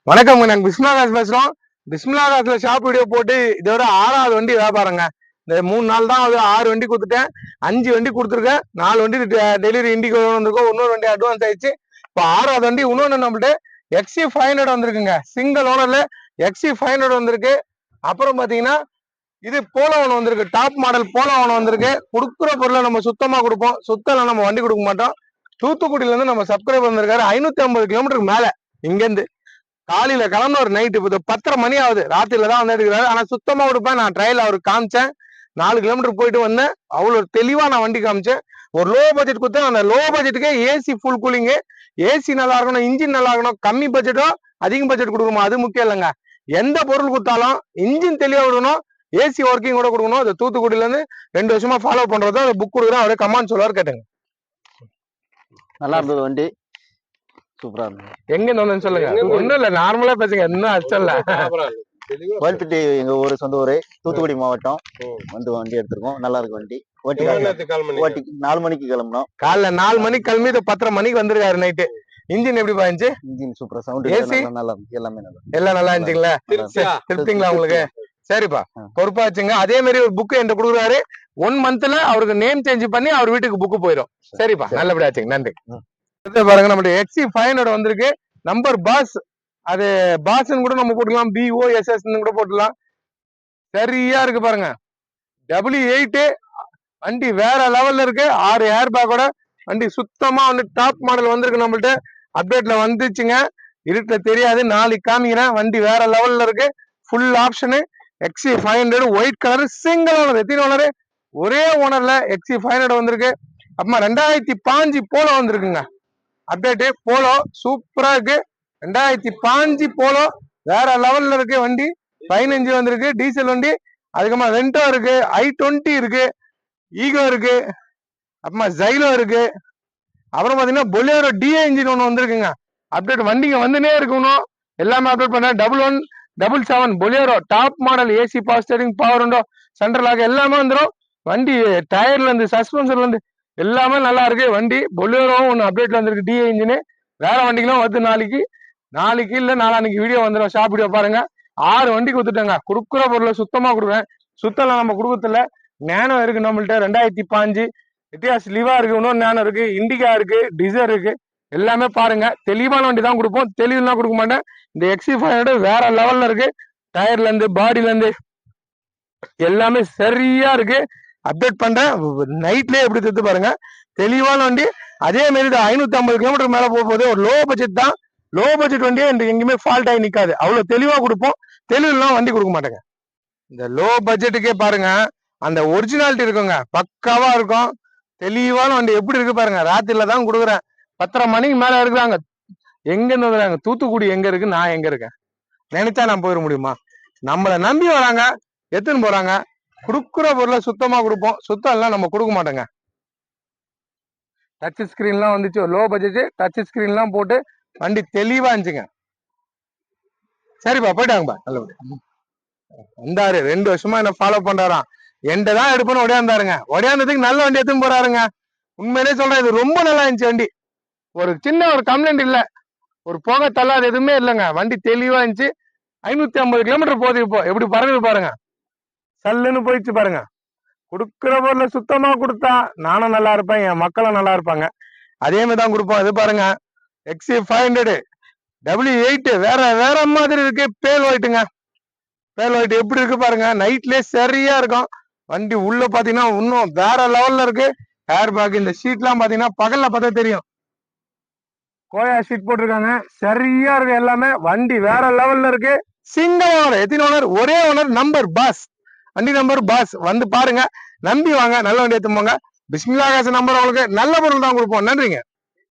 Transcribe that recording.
வணக்கம், நாங்க பிஸ்மிலாகாஸ் பேசுறோம். பிஸ்மிலாகாஸ்ல ஷாப் வீடியோ போட்டு இதோட 6வது வண்டி வியாபாரங்க. இந்த 3 நாள் தான் 6 வண்டி கொடுத்துட்டேன். 5 வண்டி கொடுத்துருக்கேன். 4 வண்டி டெலிவரி இண்டிகோ வந்திருக்கும். இன்னொரு வண்டி அட்வான்ஸ் ஆயிடுச்சு. இப்போ 6வது வண்டி இன்னொன்னு நம்மள்ட்ட XC500 வந்திருக்குங்க. சிங்கிள் ஓனர்ல XC500 வந்திருக்கு. அப்புறம் பாத்தீங்கன்னா இது போலோ ஒன்று வந்திருக்கு. டாப் மாடல் போலோ ஒன்று வந்திருக்கு. கொடுக்குற பொருளை நம்ம சுத்தமா கொடுப்போம். சுத்தம் நம்ம வண்டி கொடுக்க மாட்டோம். தூத்துக்குடியில இருந்து நம்ம சப்ஸ்கிரைபர் வந்திருக்காரு. 550 கிலோமீட்டருக்கு மேல இங்கிருந்து காலையில கிளம்பு ஒரு நைட்டு இப்போ 10:30 மணி ஆகுது. ராத்திரில தான் வந்து எடுக்கிறாரு. ஆனா சுத்தமா கொடுப்பேன். நான் ட்ரையல் அவருக்கு காமிச்சேன். 4 கிலோமீட்டர் போயிட்டு வந்தேன். அவ்வளவு தெளிவா நான் வண்டி காமிச்சேன். ஒரு லோ பட்ஜெட் கொடுத்தேன். அந்த லோ பட்ஜெட்டுக்கே ஏசி ஃபுல் கூலிங், ஏசி நல்லா இருக்கணும், இன்ஜின் நல்லா இருக்கணும். கம்மி பட்ஜெட்டோ அதிக பட்ஜெட் கொடுக்கணுமா அது முக்கியம் இல்லைங்க. எந்த பொருள் கொடுத்தாலும் இன்ஜின் தெளிவா விடணும், ஏசி ஒர்க்கிங் கூட கொடுக்கணும். அது தூத்துக்குடியில இருந்து 2 வருஷமா ஃபாலோ பண்றதோ அதை புக் கொடுக்குறேன். அவரே கமான்னு சொல்லுவாரு. கேட்டுங்க. நல்லா இருந்தது வண்டி, சூப்பரா இருந்தது. எங்க இருந்து சொல்லுங்க. ஒண்ணும் இல்ல, நார்மலா பேசுங்க. இன்னும் அச்சல்ல. கோயில்பட்டி எங்க ஊரு, சொந்த ஊரு தூத்துக்குடி மாவட்டம். வந்து வண்டி எடுத்திருக்கோம். நல்லா இருக்கு வண்டி. ஓட்டி 4 மணிக்கு கிளம்பணும். காலைல 4 மணிக்கு கிளம்பி 10:30 மணிக்கு வந்திருக்காரு நைட்டு. இன்ஜின் எப்படி பாருச்சு? இன்ஜின் சூப்பரா, சவுண்ட் ஏசி நல்லா இருக்கு. எல்லாமே நல்லா, எல்லாம் நல்லா இருந்துச்சுங்களா? திருப்திங்களா உங்களுக்கு? சரிப்பா, பொறுப்பாச்சுங்க. அதே மாதிரி ஒரு புக் என்கிட்ட கொடுக்குறாரு. 1 மந்த்ல அவருக்கு நேம் சேஞ்ச் பண்ணி அவர் வீட்டுக்கு புக்கு போயிடும். சரிப்பா, நல்லபடியாச்சுங்க. நன்றி. பாருங்க, நம்மளுடைய XC500 வந்திருக்கு. நம்பர் பாஸ், அது பாஸ்ன்னு கூட நம்ம போட்டுக்கலாம், BOSS கூட போட்டுக்கலாம். சரியா இருக்கு பாருங்க. W8 வண்டி வேற லெவல்ல இருக்கு. 6 ஏர் பேக்கோட வண்டி சுத்தமா வந்து டாப் மாடல் வந்திருக்கு. நம்மள்ட்ட அப்டேட்ல வந்துச்சுங்க. இருட்டுல தெரியாது, நாளைக்கு காமிக்கிறேன். வண்டி வேற லெவல்ல இருக்கு. Full option. XC500 white colour, single owner. எத்தனை ஓனர்? ஒரே ஓனர்ல XC500 வந்திருக்கு. அப்புறமா 2005 போலோ வந்திருக்குங்க. அப்டேட்டு போலோ சூப்பரா இருக்கு. 2005 போலோ வேற லெவல்ல இருக்கு. வண்டி 15 வந்திருக்கு. டீசல் வண்டி. அதுக்கப்புறமா ரெண்டோ இருக்கு, i20 இருக்கு, ஈகோ இருக்கு, அப்புறமா ஜைலோ இருக்கு. அப்புறம் பாத்தீங்கன்னா பொலேரோ DI இன்ஜின் ஒன்று வந்திருக்குங்க. அப்டேட் வண்டிங்க வந்துனே இருக்கணும். எல்லாமே அப்டேட் பண்ண 1177 Bolero top model, AC power steering, power window, central lock எல்லாமே வந்துடும். வண்டி டயர்ல இருந்து சஸ்பென்ஷன்ல இருந்து எல்லாமே நல்லா இருக்கு. வண்டி பொலேரோவும் ஒன்று அப்டேட்ல வந்திருக்கு. DI இன்ஜின் வேற வண்டிகளும் வந்து நாளைக்கு இல்ல நாளான்னைக்கு வீடியோ வந்துடும். ஷாப் வீடியோ பாருங்க. 6 வண்டி கொடுத்துட்டேங்க. கொடுக்குற பொருளை சுத்தமா கொடுக்குறேன். சுத்தம் நம்ம கொடுக்கறதுல நேனோ இருக்கு நம்மள்ட்ட. 2005 இட்டியாஸ் லிவா இருக்கு. இன்னொரு நேனோ இருக்கு, இண்டிகா இருக்கு, டிசர் இருக்கு. எல்லாமே பாருங்க. தெளிவான வண்டி தான் கொடுப்போம். தெளிவுலாம் கொடுக்க மாட்டேன். இந்த XC500 வேற லெவல்ல இருக்கு. டயர்ல இருந்து பாடியில இருந்து எல்லாமே சரியா இருக்கு. அப்டேட் பண்றேன். நைட்லயே எப்படி தெரிஞ்சு பாருங்க. தெளிவான வண்டி. அதே மாதிரி 550 கிலோமீட்டர் மேல போகும்போது ஒரு லோ பட்ஜெட் தான். லோ பட்ஜெட் வண்டியே எங்கேயுமே ஃபால்ட் ஆகி நிக்காது. அவ்வளவு தெளிவா கொடுப்போம். தெளிவுலாம் வண்டி கொடுக்க மாட்டேங்க. இந்த லோ பட்ஜெட்டுக்கே பாருங்க, அந்த ஒரிஜினாலிட்டி இருக்குங்க. பக்காவா இருக்கும். தெளிவான வண்டி எப்படி இருக்கு பாருங்க. ராத்திரில தான் கொடுக்குறேன். 10:30 மணிக்கு மேல இருக்கிறாங்க. எங்க இருந்து வந்துறாங்க? தூத்துக்குடி எங்க இருக்கு, நான் எங்க இருக்கேன்? நினைச்சா நான் போயிட முடியுமா? நம்மளை நம்பி வராங்க, எத்துன்னு போறாங்க. கொடுக்குற பொருளை சுத்தமா கொடுப்போம். சுத்தம் எல்லாம் நம்ம கொடுக்க மாட்டோங்க. டச் ஸ்கிரீன்லாம் வந்துச்சு. லோ பட்ஜெட் டச் ஸ்கிரீன்லாம் போட்டு வண்டி தெளிவா இருந்துச்சுங்க. சரிப்பா, போயிட்டாங்கப்பா. நல்லபடியா வந்தாரு. 2 வருஷமா என்ன ஃபாலோ பண்றாராம். என்கிட்ட தான் எடுப்பேன்னு ஒடையாந்தாருங்க. ஒடையாந்ததுக்கு நல்ல வண்டி எடுத்துன்னு போறாருங்க. உண்மையிலே சொல்றேன், இது ரொம்ப நல்லா இருந்துச்சு வண்டி. ஒரு சின்ன ஒரு கம்ப்ளைண்ட் இல்ல, ஒரு போக தள்ளாது எதுவுமே இல்லைங்க. வண்டி தெளிவா இருந்துச்சு. 550 கிலோமீட்டர் போகுது. இப்போ எப்படி பறகுது பாருங்க. சல்லுன்னு போயிடுச்சு பாருங்க. கொடுக்குற பொருளை சுத்தமா கொடுத்தா நானும் நல்லா இருப்பேன், என் மக்களும் நல்லா இருப்பாங்க. அதே மாதிரி தான் கொடுப்போம். இது பாருங்க, XC500 W8 வேற மாதிரி இருக்கு. பேல் ஒயிட்டுங்க. பேல் ஒயிட் எப்படி இருக்கு பாருங்க. நைட்லயே சரியா இருக்கும். வண்டி உள்ள பாத்தீங்கன்னா இன்னும் வேற லெவல்ல இருக்கு. ஏர் பேக், இந்த ஷீட் எல்லாம் பாத்தீங்கன்னா பகல்ல பார்த்தா தெரியும். கோயா ஷீட் போட்டிருக்காங்க. சரியா இருக்கு எல்லாமே. வண்டி வேற லெவல்ல இருக்கு. Single owner. எத்தனை ஓனர்? ஒரே ஓனர். Number pass. வண்டி நம்பர் பாஸ். வந்து பாருங்க, நம்பி வாங்க. நல்ல வண்டி எடுத்து போங்க. பிஸ்மிலாகாஸ் நம்பர் உங்களுக்கு நல்ல பொருள் தான் கொடுப்போம். நன்றிங்க.